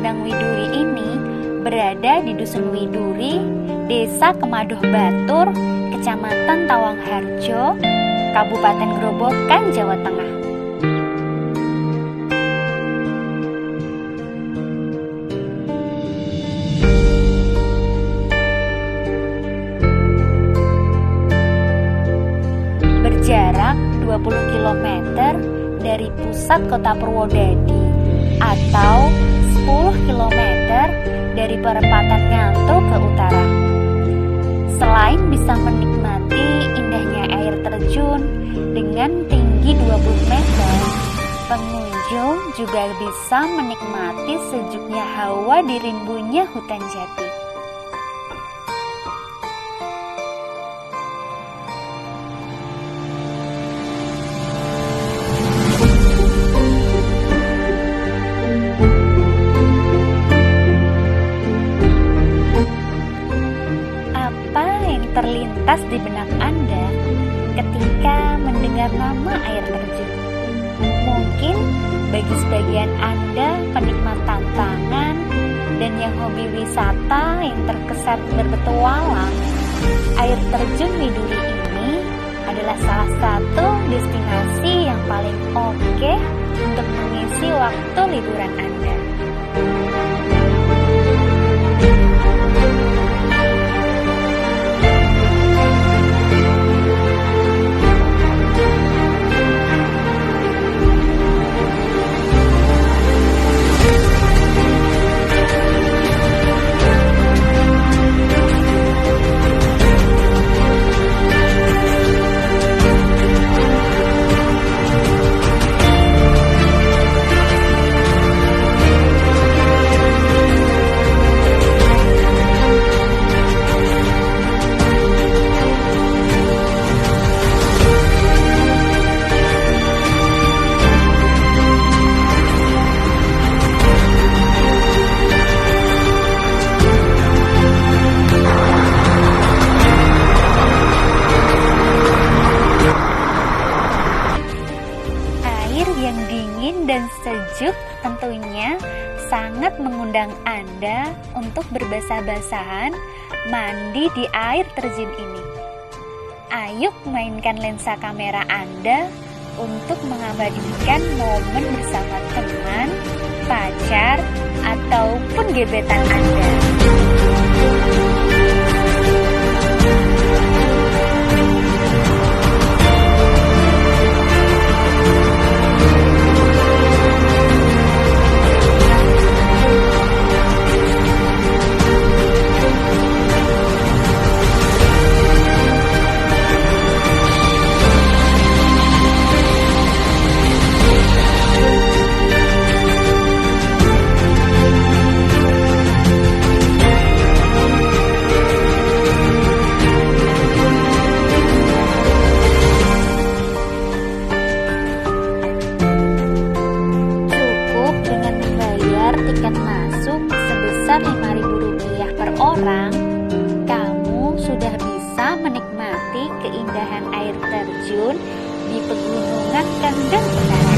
Kandang Widuri ini berada di Dusun Widuri, Desa Kemadoh Batur, Kecamatan Tawangharjo, Kabupaten Grobogan, Jawa Tengah. Berjarak 20 km dari pusat kota Purwodadi atau 10 km dari perempatan Ngantuk ke utara. Selain bisa menikmati indahnya air terjun dengan tinggi 20 meter, pengunjung juga bisa menikmati sejuknya hawa di rimbunya hutan jati. Terlintas di benak Anda ketika mendengar nama air terjun. Mungkin bagi sebagian Anda penikmat tantangan dan yang hobi wisata yang terkesan berpetualang, air terjun Widuri ini adalah salah satu destinasi yang paling oke untuk mengisi waktu liburan Anda. Yang dingin dan sejuk tentunya sangat mengundang Anda untuk berbasah-basahan mandi di air terjun ini. Ayo mainkan lensa kamera Anda untuk mengabadikan momen bersama teman, pacar, ataupun gebetan Anda. Tiket masuk sebesar Rp5.000 per orang, kamu sudah bisa menikmati keindahan air terjun di pegunungan Kendeng Utara.